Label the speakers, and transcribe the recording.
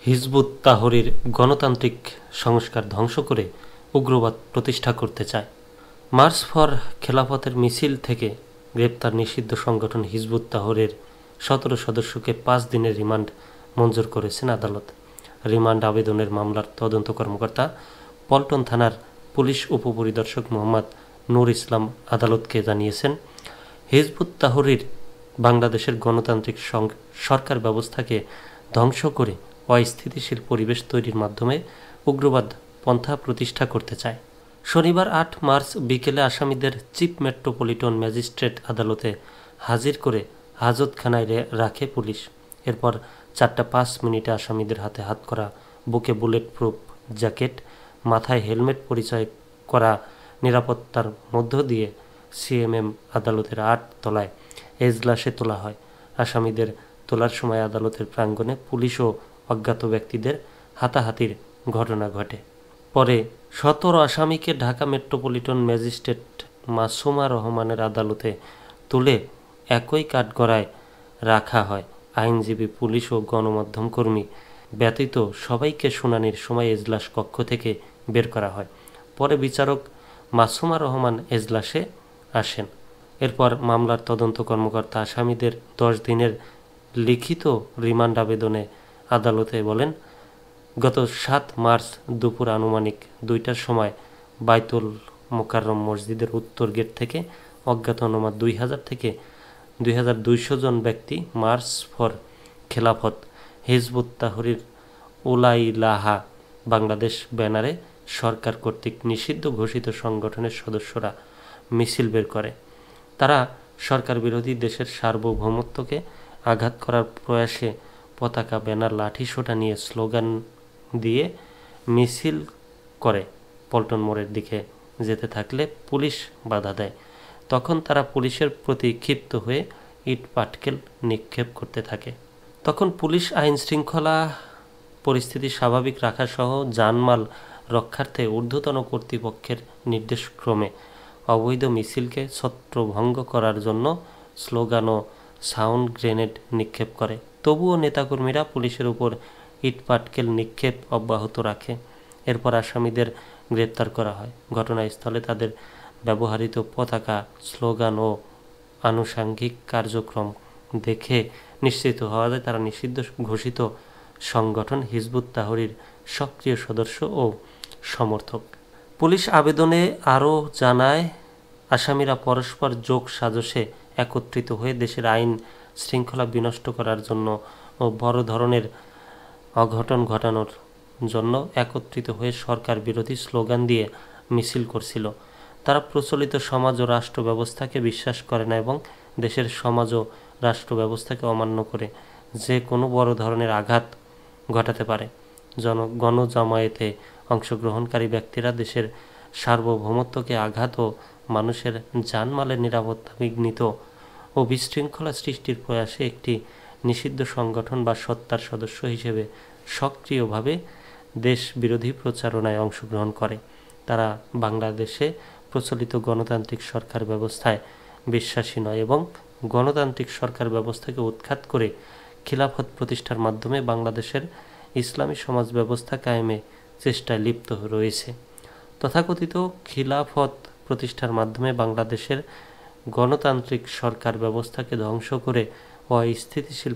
Speaker 1: Hizb ut Tahrir গণতান্ত্রিক সংস্কার ধ্বংস করে উগ্রবাদ প্রতিষ্ঠা করতে চায়। মার্চ ফর খেলাফতের মিছিল থেকে গ্রেপ্তার নিষিদ্ধ সংগঠন হিজবুত তাহরীর 17 সদস্যকে 5 দিনের রিমান্ড মঞ্জুর করেছেন আদালত। রিমান্ড আবেদনের মামলার তদন্ত কর্মকর্তা পল্টন থানার পুলিশ উপপরিদর্শক মোহাম্মদ নূর ইসলাম আদালতকে জানিয়েছেন, হিজবুত তাহরীর বাংলাদেশের গণতান্ত্রিক সরকার ব্যবস্থাকে ধ্বংস করে অস্থিতিশীল পরিবেশ তৈরির মাধ্যমে উগ্রবাদ পন্থা প্রতিষ্ঠা করতে চায়। শনিবার 8 মার্চ বিকেলে আসামিদের চিফ মেট্রোপলিটন ম্যাজিস্ট্রেট আদালতে হাজির করে হাজতখানায় রাখে পুলিশ। এরপর 4:05 আসামিদের হাতে হাতকড়া, বুকে বুলেট প্রুফ জ্যাকেট, মাথায় হেলমেট পরিচয় করা নিরাপত্তার মধ্য দিয়ে সিএমএম আদালতের 8 তলায় এজলাসে তোলা হয়। আসামিদের তোলার সময় আদালতের প্রাঙ্গণে পুলিশ ও অজ্ঞাত ব্যক্তিদের হাতাহাতির ঘটনা ঘটে। পরে 17 আসামিকে ঢাকা মেট্রোপলিটন ম্যাজিস্ট্রেট মাসুমা রহমানের আদালতে তুলে একই কাঠগড়ায় রাখা হয়। আইনজীবী, পুলিশ ও গণমাধ্যম কর্মী ব্যতীত সবাইকে শুনানির সময় এজলাস কক্ষ থেকে বের করা হয়। পরে বিচারক মাসুমা রহমান এজলাসে আসেন। এরপর মামলার তদন্ত কর্মকর্তা আসামিদের 10 দিনের লিখিত রিমান্ড আবেদনে আদালতে বলেন, গত 7 মার্চ দুপুর আনুমানিক 2টার সময় বাইতুল মোকাররম মসজিদের উত্তর গেট থেকে অজ্ঞাত অনুমান 2000 থেকে 2200 জন ব্যক্তি মার্চ ফর খেলাফত হিজবুত তাহরীর উলাইলাহা বাংলাদেশ ব্যানারে সরকার কর্তৃক নিষিদ্ধ ঘোষিত সংগঠনের সদস্যরা মিছিল বের করে। তারা সরকার বিরোধী দেশের সার্বভৌমত্বকে আঘাত করার প্রয়াসে পতাকা, ব্যানার, লাঠি সোঁটা নিয়ে স্লোগান দিয়ে মিছিল করে পল্টন মোড়ের দিকে যেতে থাকলে পুলিশ বাধা দেয়। তখন তারা পুলিশের প্রতি ক্ষিপ্ত হয়ে ইট পাটকেল নিক্ষেপ করতে থাকে। তখন পুলিশ আইন শৃঙ্খলা পরিস্থিতি স্বাভাবিক রাখা সহ জানমাল রক্ষার্থে ঊর্ধ্বতন কর্তৃপক্ষের নির্দেশক্রমে অবৈধ মিছিলকে ছত্রভঙ্গ করার জন্য স্লোগান ও সাউন্ড গ্রেনেড নিক্ষেপ করে। তবুও নেতাকর্মীরা পুলিশের উপর ইটপাটকেল নিক্ষেপ অব্যাহত রাখে। এরপর আসামিদের গ্রেপ্তার করা হয়। ঘটনাস্থলে তাদের ব্যবহৃত পতাকা, স্লোগান ও আনুষাঙ্গিক কার্যক্রম দেখে নিশ্চিত হওয়া যায় তারা নিষিদ্ধ ঘোষিত সংগঠন হিজবুত তাহরীর সক্রিয় সদস্য ও সমর্থক। পুলিশ আবেদনে আরও জানায়, আসামিরা পরস্পর যোগ সাজশে একত্রিত হয়ে দেশের আইন শৃঙ্খলা বিনষ্ট করার জন্য ও বড় ধরনের অঘটন ঘটানোর জন্য একত্রিত হয়ে সরকার বিরোধী স্লোগান দিয়ে মিছিল করছিল। তারা প্রচলিত সমাজ ও রাষ্ট্র ব্যবস্থাকে বিশ্বাস করে না এবং দেশের সমাজ ও রাষ্ট্র ব্যবস্থাকে অমান্য করে যে কোনো বড় ধরনের আঘাত ঘটাতে পারে। গণজামায়াতে অংশগ্রহণকারী ব্যক্তিরা দেশের সার্বভৌমত্বকে আঘাত ও মানুষের জানমালের নিরাপত্তা বিঘ্নিত ও বিশৃঙ্খলা সৃষ্টির প্রয়াসে একটি নিষিদ্ধ সংগঠন বা সত্তার সদস্য হিসেবে সক্রিয়ভাবে দেশ বিরোধী প্রচারণায় অংশগ্রহণ করে। তারা বাংলাদেশে প্রচলিত গণতান্ত্রিক সরকার ব্যবস্থায় বিশ্বাসী নয় এবং গণতান্ত্রিক সরকার ব্যবস্থাকে উৎখাত করে খিলাফত প্রতিষ্ঠার মাধ্যমে বাংলাদেশের ইসলামী সমাজ ব্যবস্থা কায়েমে চেষ্টায় লিপ্ত রয়েছে। তথাকথিত খিলাফত প্রতিষ্ঠার মাধ্যমে বাংলাদেশের গণতান্ত্রিক সরকার ব্যবস্থাকে ধ্বংস করে অস্থিতিশীল